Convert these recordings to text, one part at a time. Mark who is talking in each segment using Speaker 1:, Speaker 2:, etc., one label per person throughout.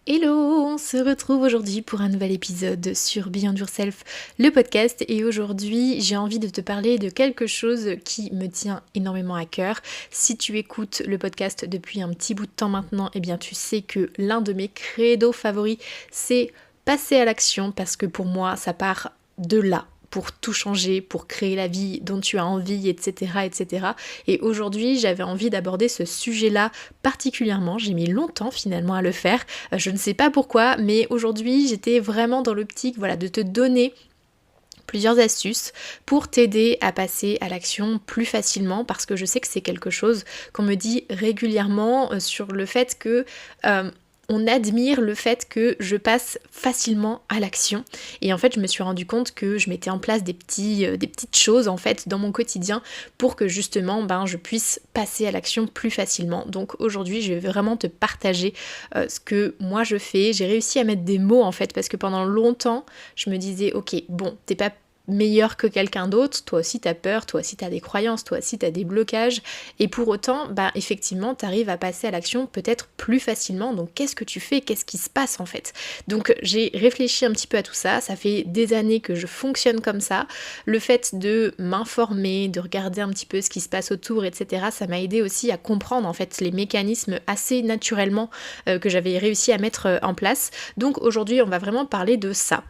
Speaker 1: Hello, on se retrouve aujourd'hui pour un nouvel épisode sur Beyond Yourself, le podcast. Et aujourd'hui, j'ai envie de te parler de quelque chose qui me tient énormément à cœur. Si tu écoutes le podcast depuis un petit bout de temps maintenant, eh bien tu sais que l'un de mes credos favoris, c'est passer à l'action parce que pour moi, ça part de là. Pour tout changer, pour créer la vie dont tu as envie, etc. etc. Et aujourd'hui, j'avais envie d'aborder ce sujet-là particulièrement. J'ai mis longtemps finalement à le faire. Je ne sais pas pourquoi, mais aujourd'hui, j'étais vraiment dans l'optique de te donner plusieurs astuces pour t'aider à passer à l'action plus facilement parce que je sais que c'est quelque chose qu'on me dit régulièrement sur le fait que on admire le fait que je passe facilement à l'action. Et en fait, je me suis rendu compte que je mettais en place des petites choses en fait dans mon quotidien pour que justement je puisse passer à l'action plus facilement. Donc aujourd'hui, je vais vraiment te partager ce que moi je fais. J'ai réussi à mettre des mots en fait parce que pendant longtemps, je me disais ok, bon, t'es pas meilleur que quelqu'un d'autre, toi aussi t'as peur, toi aussi t'as des croyances, toi aussi t'as des blocages, et pour autant, effectivement, t'arrives à passer à l'action peut-être plus facilement, donc qu'est-ce que tu fais, qu'est-ce qui se passe en fait? Donc j'ai réfléchi un petit peu à tout ça, ça fait des années que je fonctionne comme ça, le fait de m'informer, de regarder un petit peu ce qui se passe autour, etc., ça m'a aidé aussi à comprendre en fait les mécanismes assez naturellement que j'avais réussi à mettre en place, donc aujourd'hui on va vraiment parler de ça.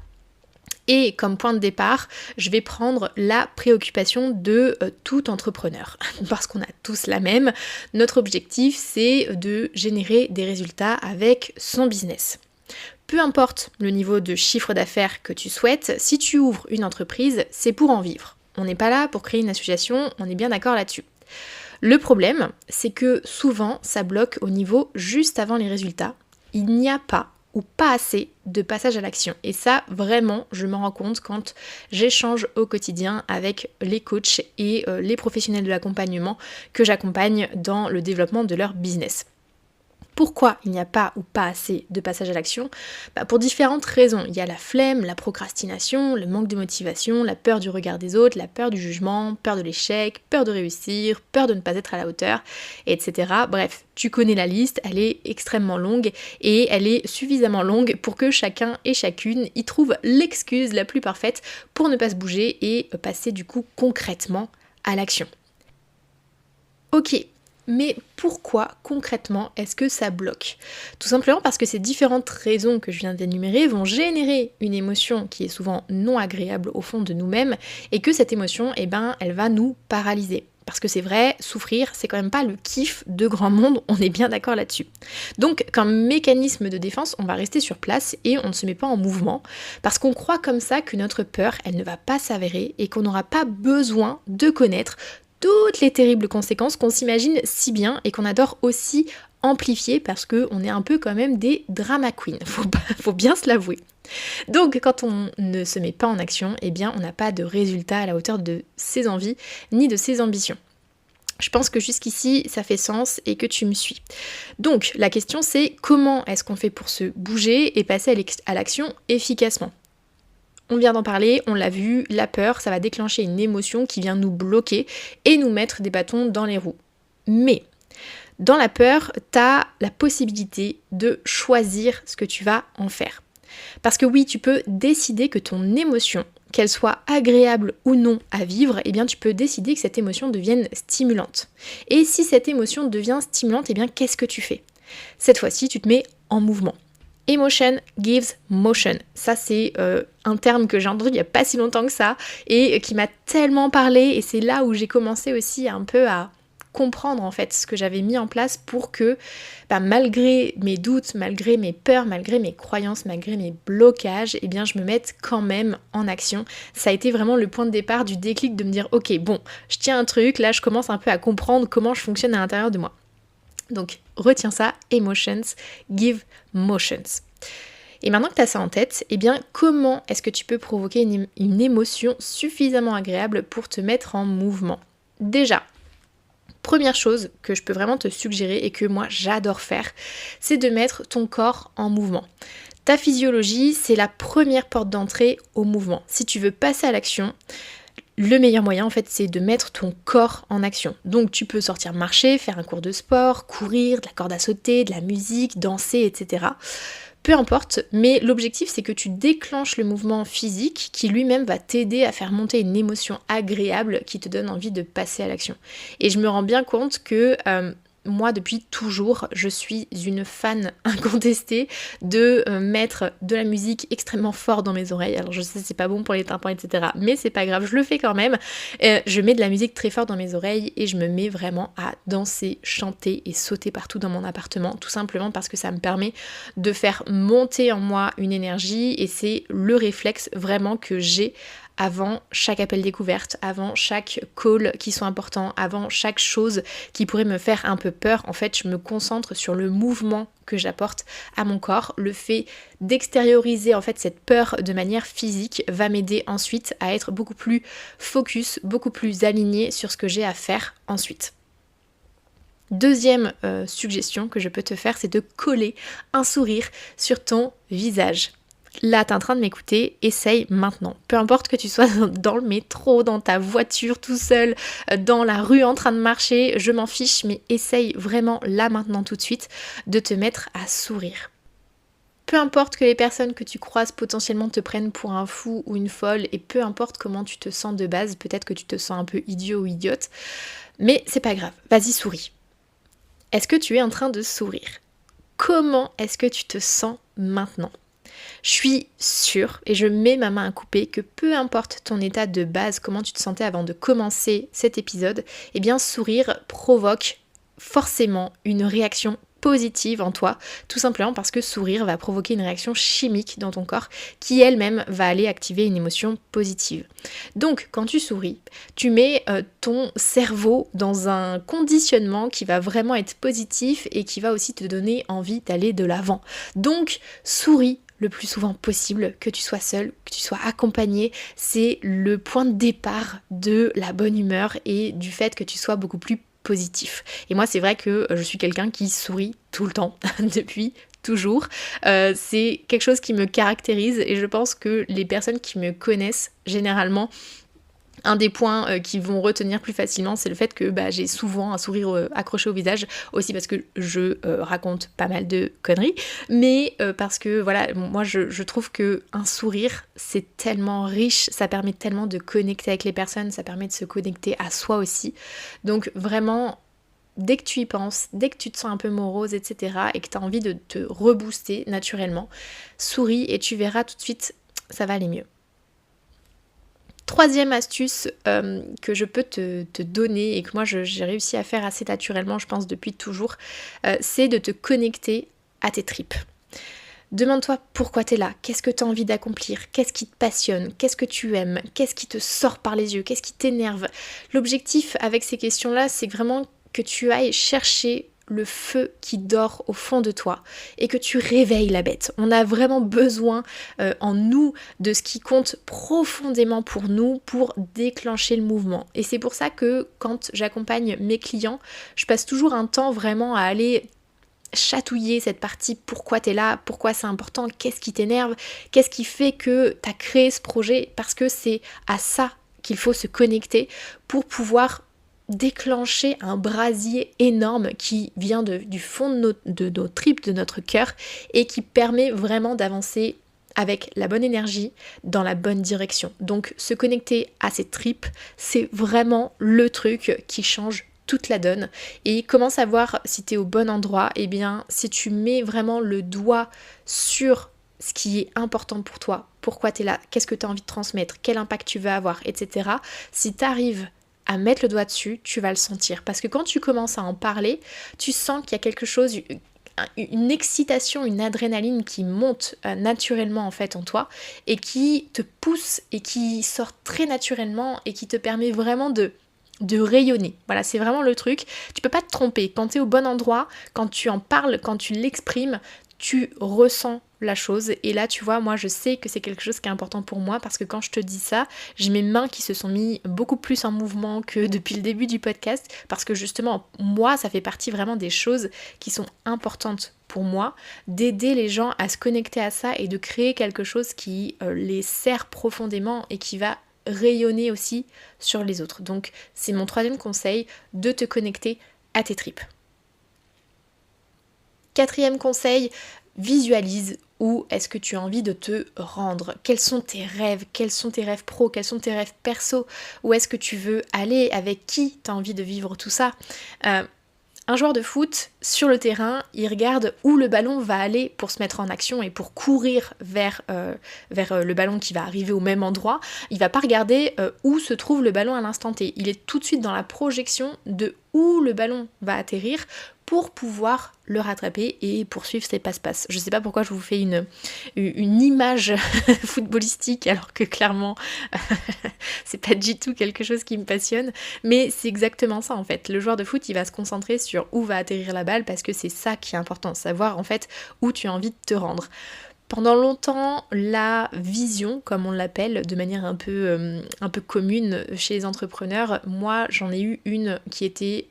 Speaker 1: Et comme point de départ, je vais prendre la préoccupation de tout entrepreneur, parce qu'on a tous la même. Notre objectif, c'est de générer des résultats avec son business. Peu importe le niveau de chiffre d'affaires que tu souhaites, si tu ouvres une entreprise, c'est pour en vivre. On n'est pas là pour créer une association, on est bien d'accord là-dessus. Le problème, c'est que souvent, ça bloque au niveau juste avant les résultats. Il n'y a pas ou pas assez de passage à l'action. Et ça, vraiment, je m'en rends compte quand j'échange au quotidien avec les coachs et les professionnels de l'accompagnement que j'accompagne dans le développement de leur business. Pourquoi il n'y a pas ou pas assez de passage à l'action? Pour différentes raisons. Il y a la flemme, la procrastination, le manque de motivation, la peur du regard des autres, la peur du jugement, peur de l'échec, peur de réussir, peur de ne pas être à la hauteur, etc. Bref, tu connais la liste, elle est extrêmement longue et elle est suffisamment longue pour que chacun et chacune y trouve l'excuse la plus parfaite pour ne pas se bouger et passer du coup concrètement à l'action. Ok. Mais pourquoi concrètement est-ce que ça bloque? Tout simplement parce que ces différentes raisons que je viens d'énumérer vont générer une émotion qui est souvent non agréable au fond de nous-mêmes et que cette émotion, elle va nous paralyser. Parce que c'est vrai, souffrir, c'est quand même pas le kiff de grand monde, on est bien d'accord là-dessus. Donc, comme mécanisme de défense, on va rester sur place et on ne se met pas en mouvement parce qu'on croit comme ça que notre peur, elle ne va pas s'avérer et qu'on n'aura pas besoin de connaître toutes les terribles conséquences qu'on s'imagine si bien et qu'on adore aussi amplifier parce qu'on est un peu quand même des drama queens, faut bien se l'avouer. Donc quand on ne se met pas en action, on n'a pas de résultat à la hauteur de ses envies ni de ses ambitions. Je pense que jusqu'ici, ça fait sens et que tu me suis. Donc la question c'est comment est-ce qu'on fait pour se bouger et passer à l'action efficacement? On vient d'en parler, on l'a vu, la peur, ça va déclencher une émotion qui vient nous bloquer et nous mettre des bâtons dans les roues. Mais dans la peur, t'as la possibilité de choisir ce que tu vas en faire. Parce que oui, tu peux décider que ton émotion, qu'elle soit agréable ou non à vivre, tu peux décider que cette émotion devienne stimulante. Et si cette émotion devient stimulante, qu'est-ce que tu fais? Cette fois-ci, tu te mets en mouvement. Emotion gives motion. Ça, c'est un terme que j'ai entendu il n'y a pas si longtemps que ça et qui m'a tellement parlé. Et c'est là où j'ai commencé aussi un peu à comprendre en fait ce que j'avais mis en place pour que malgré mes doutes, malgré mes peurs, malgré mes croyances, malgré mes blocages, je me mette quand même en action. Ça a été vraiment le point de départ du déclic de me dire ok, bon, je tiens un truc, là je commence un peu à comprendre comment je fonctionne à l'intérieur de moi. Donc retiens ça, emotions give motions. Et maintenant que tu as ça en tête, comment est-ce que tu peux provoquer une émotion suffisamment agréable pour te mettre en mouvement? Déjà, première chose que je peux vraiment te suggérer et que moi j'adore faire, c'est de mettre ton corps en mouvement. Ta physiologie, c'est la première porte d'entrée au mouvement. Si tu veux passer à l'action, le meilleur moyen en fait c'est de mettre ton corps en action. Donc tu peux sortir marcher, faire un cours de sport, courir, de la corde à sauter, de la musique, danser, etc. Peu importe, mais l'objectif c'est que tu déclenches le mouvement physique qui lui-même va t'aider à faire monter une émotion agréable qui te donne envie de passer à l'action. Et je me rends bien compte que moi depuis toujours je suis une fan incontestée de mettre de la musique extrêmement fort dans mes oreilles. Alors je sais c'est pas bon pour les tympans etc, mais c'est pas grave, je le fais quand même. Je mets de la musique très fort dans mes oreilles et je me mets vraiment à danser, chanter et sauter partout dans mon appartement, tout simplement parce que ça me permet de faire monter en moi une énergie et c'est le réflexe vraiment que j'ai avant chaque appel découverte, avant chaque call qui soit important, avant chaque chose qui pourrait me faire un peu peur. En fait, je me concentre sur le mouvement que j'apporte à mon corps. Le fait d'extérioriser en fait cette peur de manière physique va m'aider ensuite à être beaucoup plus focus, beaucoup plus aligné sur ce que j'ai à faire ensuite. Deuxième suggestion que je peux te faire, c'est de coller un sourire sur ton visage. Là, t'es en train de m'écouter, essaye maintenant. Peu importe que tu sois dans le métro, dans ta voiture tout seul, dans la rue en train de marcher, je m'en fiche, mais essaye vraiment là maintenant tout de suite de te mettre à sourire. Peu importe que les personnes que tu croises potentiellement te prennent pour un fou ou une folle, et peu importe comment tu te sens de base, peut-être que tu te sens un peu idiot ou idiote, mais c'est pas grave, vas-y souris. Est-ce que tu es en train de sourire ? Comment est-ce que tu te sens maintenant ? Je suis sûre, et je mets ma main à couper, que peu importe ton état de base, comment tu te sentais avant de commencer cet épisode, eh bien sourire provoque forcément une réaction positive en toi, tout simplement parce que sourire va provoquer une réaction chimique dans ton corps qui elle-même va aller activer une émotion positive. Donc quand tu souris, tu mets ton cerveau dans un conditionnement qui va vraiment être positif et qui va aussi te donner envie d'aller de l'avant. Donc souris le plus souvent possible, que tu sois seul, que tu sois accompagné, c'est le point de départ de la bonne humeur et du fait que tu sois beaucoup plus positif. Et moi c'est vrai que je suis quelqu'un qui sourit tout le temps, depuis toujours. C'est quelque chose qui me caractérise et je pense que les personnes qui me connaissent généralement, un des points qu'ils vont retenir plus facilement, c'est le fait que j'ai souvent un sourire accroché au visage, aussi parce que je raconte pas mal de conneries, mais parce que voilà, moi je trouve que un sourire, c'est tellement riche, ça permet tellement de connecter avec les personnes, ça permet de se connecter à soi aussi. Donc vraiment, dès que tu y penses, dès que tu te sens un peu morose, etc., et que tu as envie de te rebooster naturellement, souris et tu verras tout de suite, ça va aller mieux. Troisième astuce que je peux te donner et que moi j'ai réussi à faire assez naturellement, je pense depuis toujours, c'est de te connecter à tes tripes. Demande-toi pourquoi tu es là, qu'est-ce que tu as envie d'accomplir, qu'est-ce qui te passionne, qu'est-ce que tu aimes, qu'est-ce qui te sort par les yeux, qu'est-ce qui t'énerve. L'objectif avec ces questions-là, c'est vraiment que tu ailles chercher le feu qui dort au fond de toi et que tu réveilles la bête. On a vraiment besoin en nous de ce qui compte profondément pour nous pour déclencher le mouvement. Et c'est pour ça que quand j'accompagne mes clients, je passe toujours un temps vraiment à aller chatouiller cette partie, pourquoi t'es là, pourquoi c'est important, qu'est-ce qui t'énerve, qu'est-ce qui fait que t'as créé ce projet, parce que c'est à ça qu'il faut se connecter pour pouvoir déclencher un brasier énorme qui vient du fond de nos tripes, de notre cœur et qui permet vraiment d'avancer avec la bonne énergie dans la bonne direction. Donc se connecter à ces tripes, c'est vraiment le truc qui change toute la donne. Et comment savoir si tu es au bon endroit ? Eh bien, si tu mets vraiment le doigt sur ce qui est important pour toi, pourquoi tu es là, qu'est-ce que tu as envie de transmettre, quel impact tu veux avoir, etc. Si tu arrives à mettre le doigt dessus, tu vas le sentir. Parce que quand tu commences à en parler, tu sens qu'il y a quelque chose, une excitation, une adrénaline qui monte naturellement en fait en toi et qui te pousse et qui sort très naturellement et qui te permet vraiment de rayonner. Voilà, c'est vraiment le truc. Tu peux pas te tromper. Quand tu es au bon endroit, quand tu en parles, quand tu l'exprimes, tu ressens la chose. Et là, tu vois, moi, je sais que c'est quelque chose qui est important pour moi parce que quand je te dis ça, j'ai mes mains qui se sont mis beaucoup plus en mouvement que depuis le début du podcast parce que justement, moi, ça fait partie vraiment des choses qui sont importantes pour moi, d'aider les gens à se connecter à ça et de créer quelque chose qui les sert profondément et qui va rayonner aussi sur les autres. Donc, c'est mon troisième conseil, de te connecter à tes tripes. Quatrième conseil, visualise où est-ce que tu as envie de te rendre, quels sont tes rêves pro, quels sont tes rêves perso, où est-ce que tu veux aller, avec qui tu as envie de vivre tout ça. Un joueur de foot, sur le terrain, il regarde où le ballon va aller pour se mettre en action et pour courir vers le ballon qui va arriver au même endroit. Il va pas regarder où se trouve le ballon à l'instant T. Il est tout de suite dans la projection de où le ballon va atterrir pour pouvoir le rattraper et poursuivre ses passe-passe. Je sais pas pourquoi je vous fais une image footballistique alors que clairement c'est pas du tout quelque chose qui me passionne, mais c'est exactement ça en fait. Le joueur de foot, il va se concentrer sur où va atterrir la balle parce que c'est ça qui est important, savoir en fait où tu as envie de te rendre. Pendant longtemps, la vision, comme on l'appelle, de manière un peu commune chez les entrepreneurs, moi j'en ai eu une qui était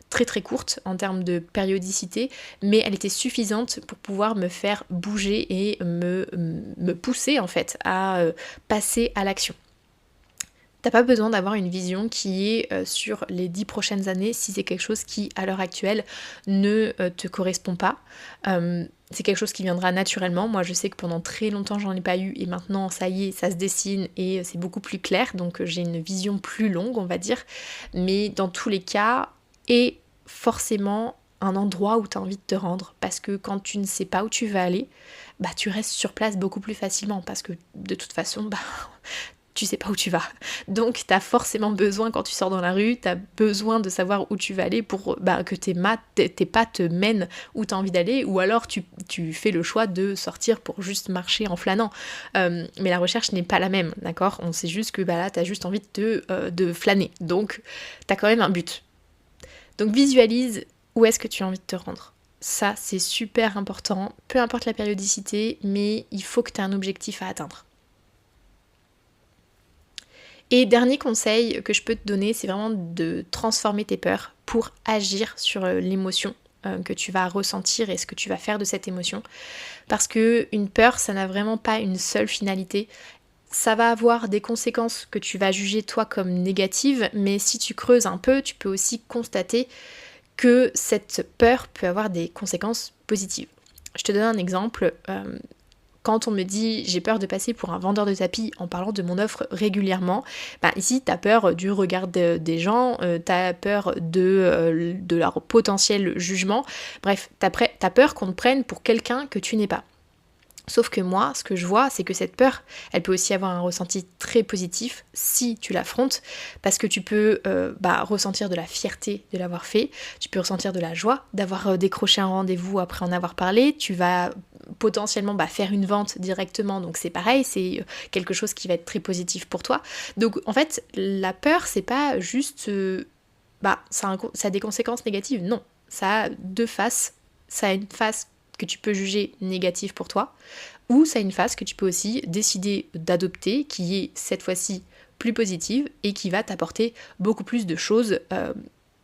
Speaker 1: très très courte en termes de périodicité, mais elle était suffisante pour pouvoir me faire bouger et me pousser en fait à passer à l'action. T'as pas besoin d'avoir une vision qui est sur les 10 prochaines années si c'est quelque chose qui, à l'heure actuelle, ne te correspond pas. C'est quelque chose qui viendra naturellement. Moi, je sais que pendant très longtemps, j'en ai pas eu et maintenant, ça y est, ça se dessine et c'est beaucoup plus clair. Donc, j'ai une vision plus longue, on va dire. Mais dans tous les cas, et forcément un endroit où tu as envie de te rendre. Parce que quand tu ne sais pas où tu vas aller, bah, tu restes sur place beaucoup plus facilement. Parce que de toute façon, tu sais pas où tu vas. Donc tu as forcément besoin, quand tu sors dans la rue, tu as besoin de savoir où tu vas aller pour que tes pas te mènent où tu as envie d'aller, ou alors tu fais le choix de sortir pour juste marcher en flânant. Mais la recherche n'est pas la même, d'accord ? On sait juste que là, tu as juste envie de flâner. Donc tu as quand même un but. Donc visualise où est-ce que tu as envie de te rendre. Ça, c'est super important, peu importe la périodicité, mais il faut que tu aies un objectif à atteindre. Et dernier conseil que je peux te donner, c'est vraiment de transformer tes peurs pour agir sur l'émotion que tu vas ressentir et ce que tu vas faire de cette émotion. Parce que une peur, ça n'a vraiment pas une seule finalité. Ça va avoir des conséquences que tu vas juger toi comme négatives, mais si tu creuses un peu, tu peux aussi constater que cette peur peut avoir des conséquences positives. Je te donne un exemple. Quand on me dit j'ai peur de passer pour un vendeur de tapis en parlant de mon offre régulièrement, ici t'as peur du regard des gens, t'as peur de leur potentiel jugement, bref, t'as peur qu'on te prenne pour quelqu'un que tu n'es pas. Sauf que moi, ce que je vois, c'est que cette peur, elle peut aussi avoir un ressenti très positif si tu l'affrontes, parce que tu peux ressentir de la fierté de l'avoir fait, tu peux ressentir de la joie d'avoir décroché un rendez-vous après en avoir parlé, tu vas potentiellement faire une vente directement, donc c'est pareil, c'est quelque chose qui va être très positif pour toi. Donc en fait, la peur, c'est pas juste... ça a des conséquences négatives, non. Ça a deux faces, ça a une face que tu peux juger négative pour toi, ou ça a une phase que tu peux aussi décider d'adopter, qui est cette fois-ci plus positive et qui va t'apporter beaucoup plus de choses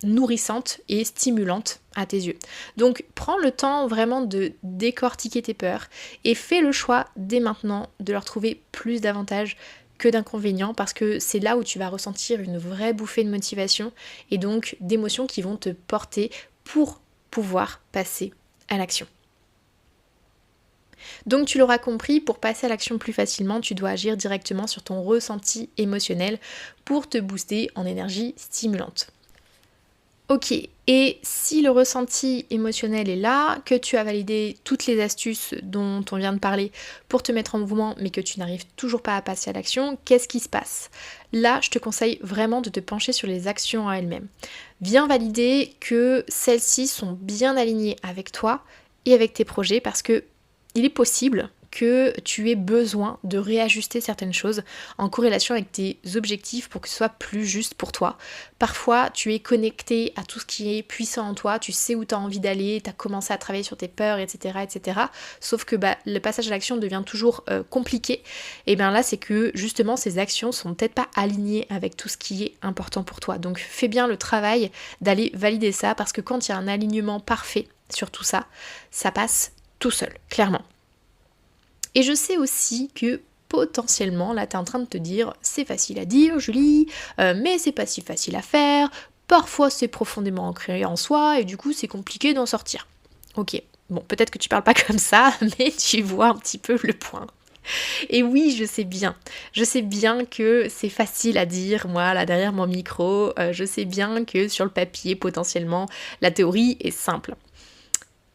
Speaker 1: nourrissantes et stimulantes à tes yeux. Donc prends le temps vraiment de décortiquer tes peurs et fais le choix dès maintenant de leur trouver plus d'avantages que d'inconvénients, parce que c'est là où tu vas ressentir une vraie bouffée de motivation et donc d'émotions qui vont te porter pour pouvoir passer à l'action. Donc tu l'auras compris, pour passer à l'action plus facilement, tu dois agir directement sur ton ressenti émotionnel pour te booster en énergie stimulante. Ok, et si le ressenti émotionnel est là, que tu as validé toutes les astuces dont on vient de parler pour te mettre en mouvement, mais que tu n'arrives toujours pas à passer à l'action, qu'est-ce qui se passe ? Là, je te conseille vraiment de te pencher sur les actions à elles-mêmes. Viens valider que celles-ci sont bien alignées avec toi et avec tes projets, parce que il est possible que tu aies besoin de réajuster certaines choses en corrélation avec tes objectifs pour que ce soit plus juste pour toi. Parfois, tu es connecté à tout ce qui est puissant en toi, tu sais où tu as envie d'aller, tu as commencé à travailler sur tes peurs, etc. etc. Sauf que le passage à l'action devient toujours compliqué. Et bien là, c'est que justement, ces actions sont peut-être pas alignées avec tout ce qui est important pour toi. Donc fais bien le travail d'aller valider ça, parce que quand il y a un alignement parfait sur tout ça, ça passe tout seul, clairement. Et je sais aussi que potentiellement, là, tu es en train de te dire, c'est facile à dire, Julie, mais c'est pas si facile à faire, parfois c'est profondément ancré en soi, et du coup, c'est compliqué d'en sortir. Ok, Bon, peut-être que tu parles pas comme ça, mais tu vois un petit peu le point. Et oui, je sais bien que c'est facile à dire, moi, là derrière mon micro, je sais bien que sur le papier, potentiellement, la théorie est simple.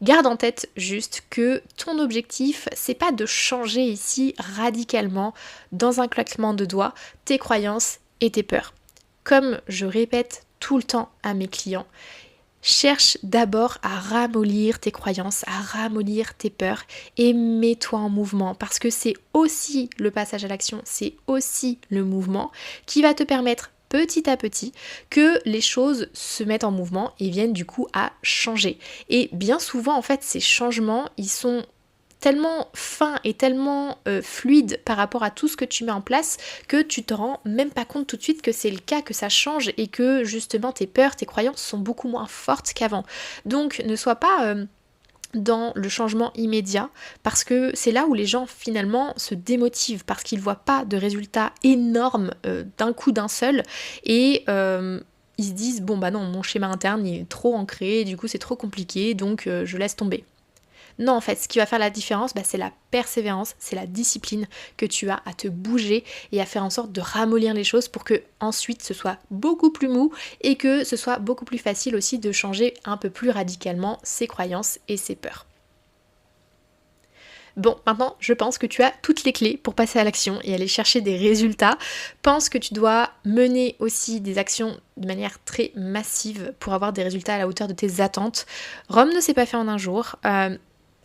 Speaker 1: Garde en tête juste que ton objectif, c'est pas de changer ici radicalement, dans un claquement de doigts, tes croyances et tes peurs. Comme je répète tout le temps à mes clients, cherche d'abord à ramollir tes croyances, à ramollir tes peurs et mets-toi en mouvement parce que c'est aussi le passage à l'action, c'est aussi le mouvement qui va te permettre petit à petit que les choses se mettent en mouvement et viennent du coup à changer. Et bien souvent en fait ces changements ils sont tellement fin et tellement fluide par rapport à tout ce que tu mets en place que tu te rends même pas compte tout de suite que c'est le cas, que ça change et que justement tes peurs, tes croyances sont beaucoup moins fortes qu'avant. Donc ne sois pas dans le changement immédiat parce que c'est là où les gens finalement se démotivent parce qu'ils voient pas de résultats énormes d'un coup d'un seul et ils se disent bon bah non mon schéma interne il est trop ancré du coup c'est trop compliqué donc je laisse tomber. Non, en fait, ce qui va faire la différence, c'est la persévérance, c'est la discipline que tu as à te bouger et à faire en sorte de ramollir les choses pour que ensuite ce soit beaucoup plus mou et que ce soit beaucoup plus facile aussi de changer un peu plus radicalement ses croyances et ses peurs. Bon, maintenant, je pense que tu as toutes les clés pour passer à l'action et aller chercher des résultats. Pense que tu dois mener aussi des actions de manière très massive pour avoir des résultats à la hauteur de tes attentes. Rome ne s'est pas fait en un jour.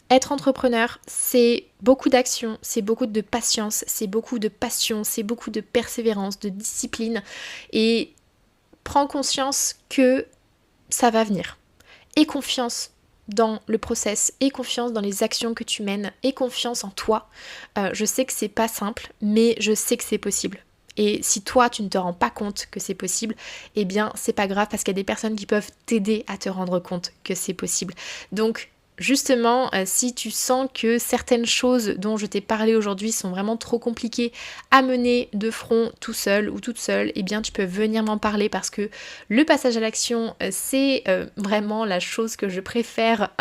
Speaker 1: Être entrepreneur, c'est beaucoup d'action, c'est beaucoup de patience, c'est beaucoup de passion, c'est beaucoup de persévérance, de discipline. Et prends conscience que ça va venir. Aie confiance dans le process, aie confiance dans les actions que tu mènes, aie confiance en toi. Je sais que c'est pas simple, mais je sais que c'est possible. Et si toi tu ne te rends pas compte que c'est possible, eh bien c'est pas grave parce qu'il y a des personnes qui peuvent t'aider à te rendre compte que c'est possible. Donc justement, si tu sens que certaines choses dont je t'ai parlé aujourd'hui sont vraiment trop compliquées à mener de front tout seul ou toute seule, eh bien tu peux venir m'en parler parce que le passage à l'action, c'est vraiment la chose que je préfère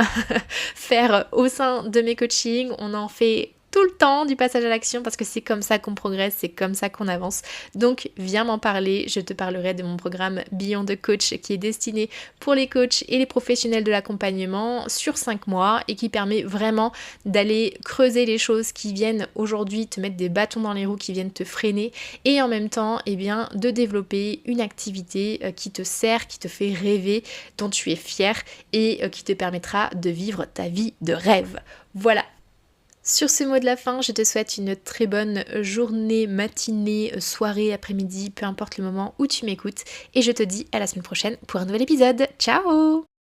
Speaker 1: faire au sein de mes coachings. On en fait tout le temps du passage à l'action parce que c'est comme ça qu'on progresse, c'est comme ça qu'on avance. Donc viens m'en parler, je te parlerai de mon programme Beyond the Coach qui est destiné pour les coachs et les professionnels de l'accompagnement sur 5 mois et qui permet vraiment d'aller creuser les choses qui viennent aujourd'hui te mettre des bâtons dans les roues, qui viennent te freiner et en même temps de développer une activité qui te sert, qui te fait rêver, dont tu es fier et qui te permettra de vivre ta vie de rêve. Voilà. Sur ce mot de la fin, je te souhaite une très bonne journée, matinée, soirée, après-midi, peu importe le moment où tu m'écoutes. Et je te dis à la semaine prochaine pour un nouvel épisode. Ciao!